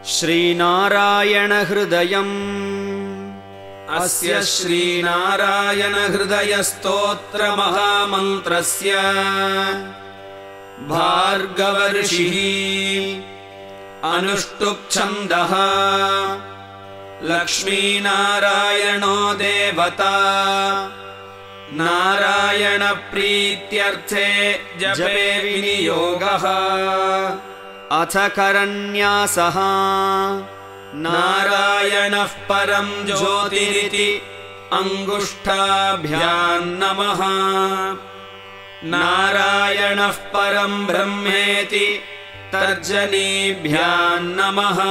श्रीनारायण हृदयम् अस्य श्रीनारायण हृदय स्तोत्र महामन्त्रस्य भार्गव ऋषिः अनुष्टुप् छन्दः लक्ष्मीनारायणो देवता नारायण प्रीत्यर्थे जपे विनियोगः अथ करन्यासः नारायणः परं ज्योतिरिति अंगुष्ठाभ्यां नमः नारायणः परं ब्रह्मेति तर्जनीभ्यां नमः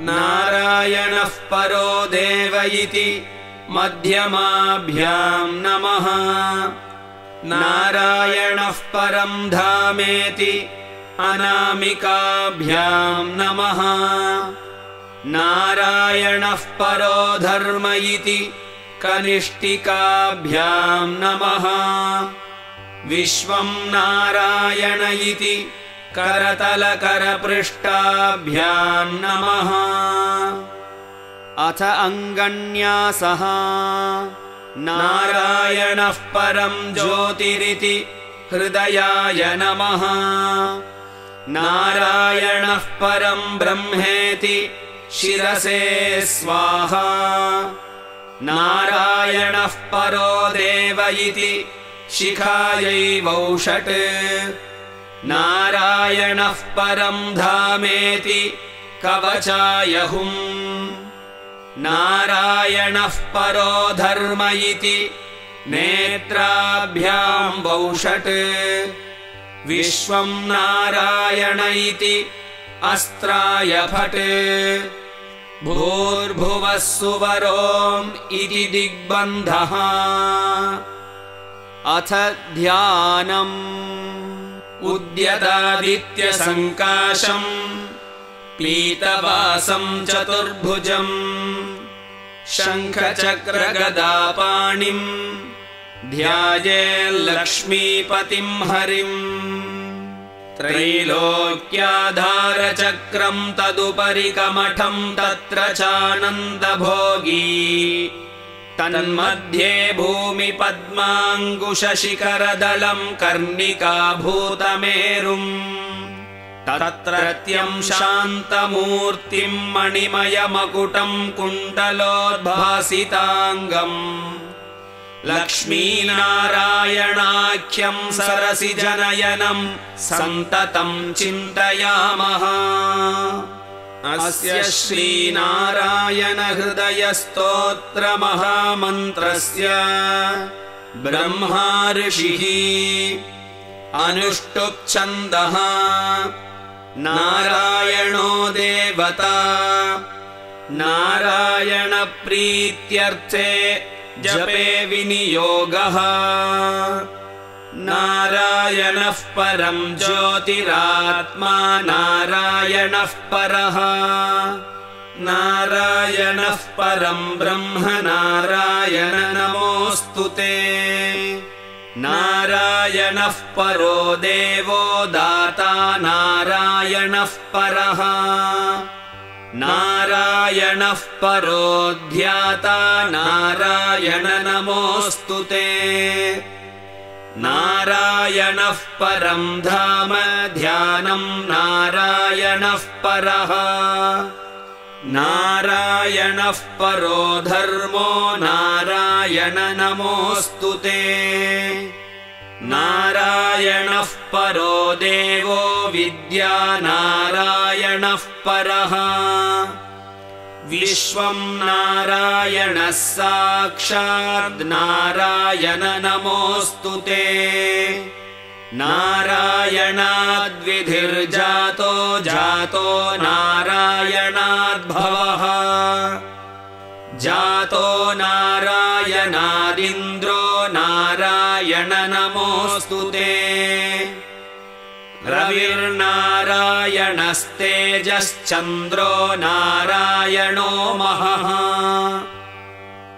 नारायणः परो देव इति मध्यमाभ्यां नमः नारायणः परं धामेति अनामिकाभ्यां नमः नारायणः परो धर्म इति कनिष्ठिकाभ्यां नमः विश्वं नारायण इति करतलकरपृष्ठाभ्यां नमः अथ अङ्गन्यासः नारायणः परं ज्योतिरिति हृदयाय नमः नारायणः परं ब्रह्मेति शिरसे स्वाहा नारायणः परो देव इति शिखायै वौषट् नारायणः परं धामेति कवचाय हुम् नारायणः परो धर्म इति नेत्राभ्यां वौषट् विश्वं नारायण इति अस्त्राय फट् भूर्भुवः सुवरोम् इति दिग्बन्धः अथ ध्यानम् उद्यदादित्यसङ्काशम् पीतवासं चतुर्भुजम् शङ्खचक्रगदापाणिम् ध्यायेल्लक्ष्मीपतिं हरिम् त्रैलोक्याधारचक्रं तदुपरि कमठं तत्र चानन्दभोगी तन्मध्ये भूमिपद्माङ्कुशशिखरदलं कर्णिकाभूतमेरुम् तत्रत्यं शान्तमूर्तिं मणिमयमकुटं कुण्डलोद्भासिताङ्गम् लक्ष्मीनारायणाख्यं सरसिजनयनं सन्ततं चिन्तयामः अस्य श्रीनारायण हृदय स्तोत्र महामन्त्रस्य ब्रह्मा ऋषिः अनुष्टुप् छन्दः नारायणो देवता नारायण प्रीत्यर्थे जपे विनियोगः नारायणः परं ज्योतिरात्मा नारायणः परः नारायणः परं ब्रह्म नारायण नमोऽस्तु ते नारायणः परो देवो दाता नारायणः परः नारायणः परो ध्याता नारायण नमोऽस्तु ते नारायणः परं धाम ध्यानं नारायणः परः नारायणः परो धर्मो नारायण नमोऽस्तु ते नारायणः परो देवो विद्या नारायणः परः विश्वं नारायणः साक्षात् नारायण नमोऽस्तु ते नारायणाद्विधिर्जातो जातो नारायणाद्भवः जातो नारायणादिन्द्रो नारायण नमोऽस्तु ते रविर्नारायणस्तेजश्चन्द्रो नारायणो महः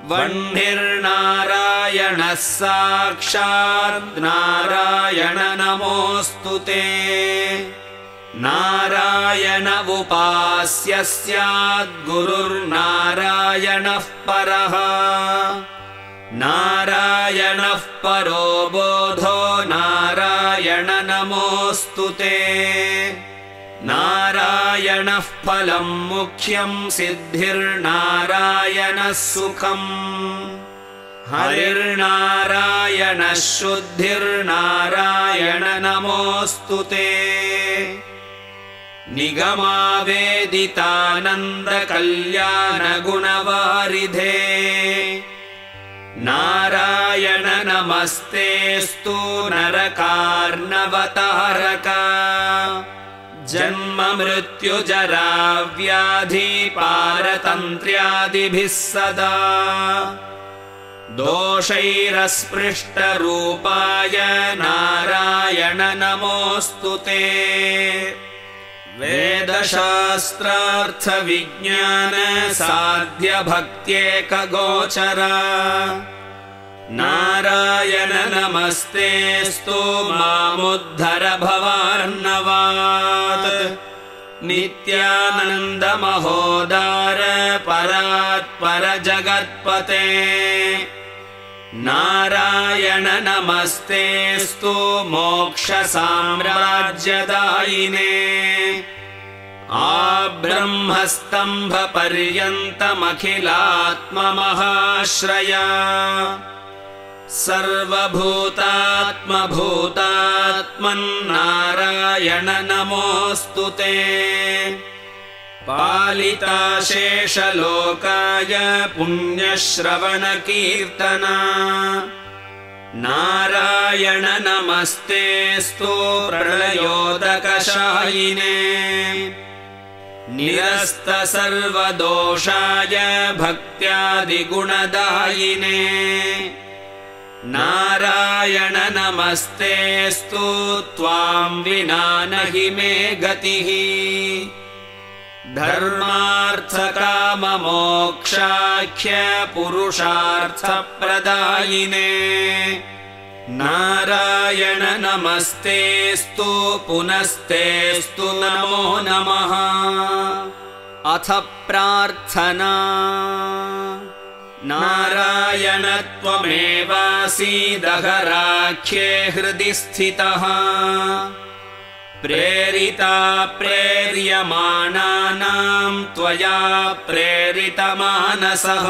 वह्निर्नारायणः साक्षात् नारायण नमोऽस्तु ते नारायण उपास्य स्याद्गुरुर्नारायणः परः नारायणः परो बोधो नारायण नमोऽस्तु ते नारायणः फलं मुख्यं सिद्धिर्नारायणः सुखम् हरिर्नारायणः शुद्धिर्नारायण नमोऽस्तु ते निगमावेदितानन्दकल्याणगुणवारिधे नारायण नमस्तेऽस्तु नरकार्णवतारक जन्म मृत्युजरा व्याधि पारतन्त्र्यादिभिः सदा दोषैरस्पृष्टरूपाय नारायण नमोऽस्तु ते वेदशास्त्रार्थविज्ञान साध्यभक्त्येकगोचर नारायण नमस्तेऽस्तु मामुद्धर भवार्णवात् नित्यानन्दमहोदार परात्पर जगत्पते नारायण नमस्तेऽस्तु मोक्षसाम्राज्यदायिने आब्रह्मस्तम्भपर्यन्तमखिलात्ममहाश्रया सर्वभूतात्मभूतात्मन्नारायण नमोऽस्तु ते पालिताशेषलोकाय पुण्यश्रवणकीर्तना नारायण नमस्तेऽस्तु प्रलयोदकशायिने निरस्त सर्वदोषाय भक्त्यादिगुणदायिने नारायण नमस्तेऽस्तु त्वां विना नहि मे गतिः धर्मार्थकाममोक्षाख्य पुरुषार्थप्रदायिने नारायण नमस्तेऽस्तु पुनस्तेऽस्तु नमो नमः अथ प्रार्थना नारायण त्वमेवासीदहराख्ये हृदि स्थितः प्रेरिता प्रेर्यमाणानां त्वया प्रेरितमानसः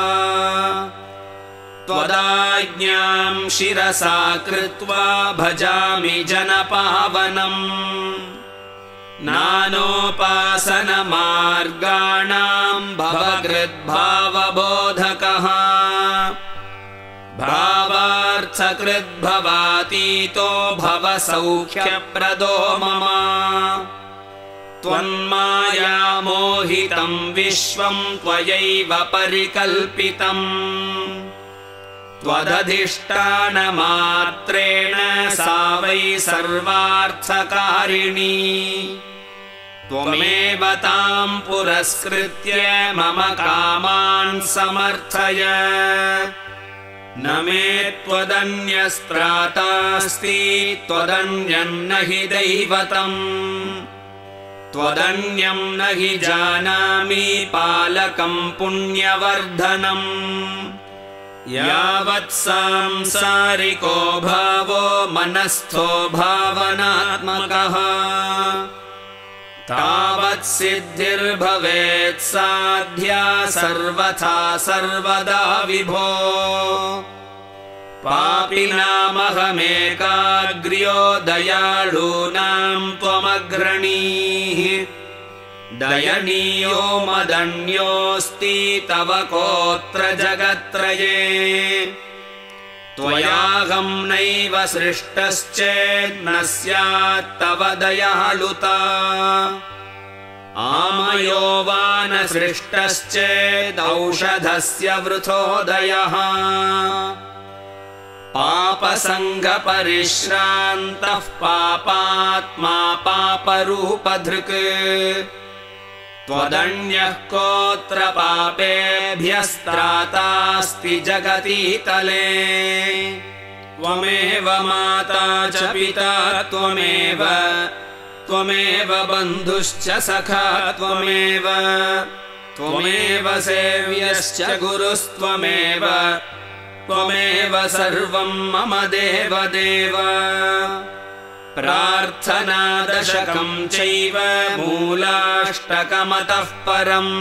त्वदाज्ञां शिरसा कृत्वा भजामि जनपावनम् नानोपासनमार्गाणां भवकृद्भावबोधकः भावार्थकृद्भवातीतो भवसौख्यप्रदो मम त्वन्मायामोहितं विश्वं त्वयैव परिकल्पितम् त्वदधिष्ठानमात्रेण सा वै सर्वार्थकारिणी त्वमेव तां पुरस्कृत्य मम कामान् समर्थय न मे त्वदन्यस्त्रातास्ति त्वदन्यं न हि दैवतम् त्वदन्यं न हि जानामि पालकं पुण्यवर्धनम् यावत् सांसारिको भावो मनस्थो भावनात्मकः तावत् सिद्धिर्भवेत् साध्या सर्वथा सर्वदा विभो पापिनामहमेकाग्र्यो दयाळूनां त्वमग्रणीः दयनीयो मदन्योऽस्ति तव कोऽत्र जगत्त्रये त्वयाहं नैव सृष्टश्चेन्न स्यात् तव दयालुता आमयो वा न सृष्टश्चेदौषधस्य वृथोदयः पापसङ्गपरिश्रान्तः पापात्मा पापरूपधृक् त्वदन्यः कोऽत्र पापेभ्यस्त्रातास्ति जगतीतले त्वमेव माता च पिता त्वमेव त्वमेव बन्धुश्च सखा त्वमेव त्वमेव सेव्यश्च गुरुस्त्वमेव त्वमेव सर्वं मम देवदेव प्रार्थनादशकं चैव मूलाष्टकमतः परम्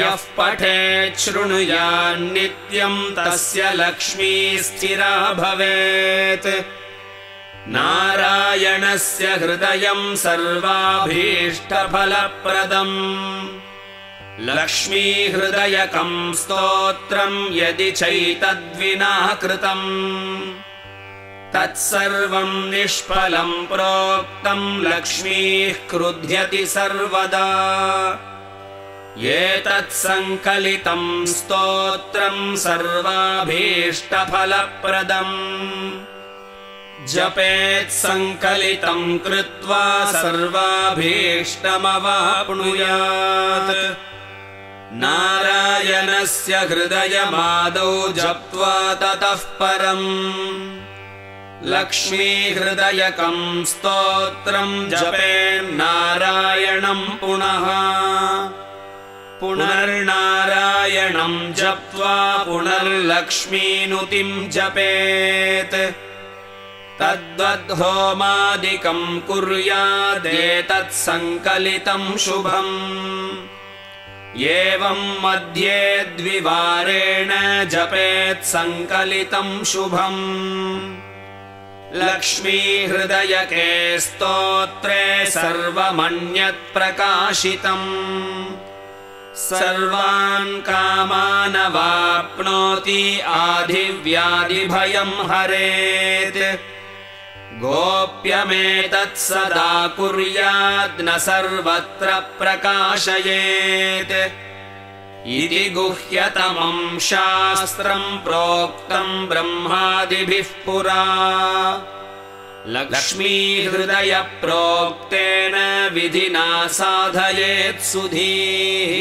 यः पठेत् शृणुयान्नित्यं तस्य लक्ष्मी स्थिरा भवेत् नारायणस्य हृदयं सर्वाभीष्टफलप्रदम् लक्ष्मीहृदयकं स्तोत्रं यदि चैतद्विना कृतम् तत्सर्वं निष्फलं प्रोक्तं लक्ष्मीः क्रुध्यति सर्वदा एतत्सङ्कलितं स्तोत्रं सर्वाभीष्टफलप्रदम् जपेत् सङ्कलितं कृत्वा सर्वाभीष्टमवाप्नुयात् नारायणस्य हृदयमादौ जप्त्वा ततः परम् लक्ष्मीहृदयकं स्तोत्रं जपेन्नारायणं पुनः पुनर्नारायणं जप्त्वा पुनर्लक्ष्मीनुतिं जपेत् तद्वद्होमादिकं कुर्यादेतत्सङ्कलितं शुभम् एवं मध्ये द्विवारेण जपेत् सङ्कलितं शुभम् लक्ष्मीहृदयके स्तोत्रे सर्वमन्यत् प्रकाशितम् सर्वान् कामानवाप्नोति आधिव्याधिभयं हरेत् गोप्यमेतत् सदा कुर्यात् न सर्वत्र प्रकाशयेत् इति गुह्यतमं शास्त्रं प्रोक्तं ब्रह्मादिभिः पुरा लक्ष्मीहृदयप्रोक्तेन विधिना साधयेत् सुधीः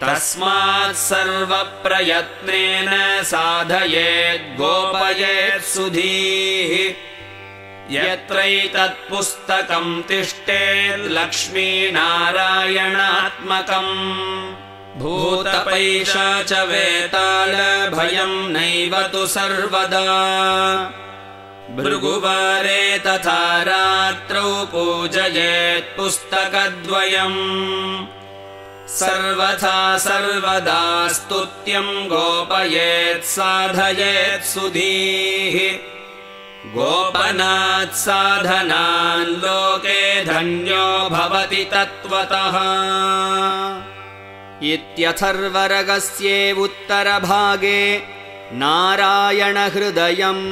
तस्मात् सर्वप्रयत्नेन साधयेत् गोपयेत् सुधीः यत्रैतत्पुस्तकं तिष्ठेत् लक्ष्मीनारायणात्मकम् भूतपैशाच वेताल भयं नैव तु सर्वदा भृगुवारे तथा रात्रौ पूजयेत् पुस्तकद्वयम् सर्वथा सर्वदा स्तुत्यं गोपयेत् साधयेत् सुधीः गोपनात् साधनान् लोके धन्यो भवति तत्त्वतः इत्यथर्वरगस्ये उत्तरभागे नारायणहृदयम्।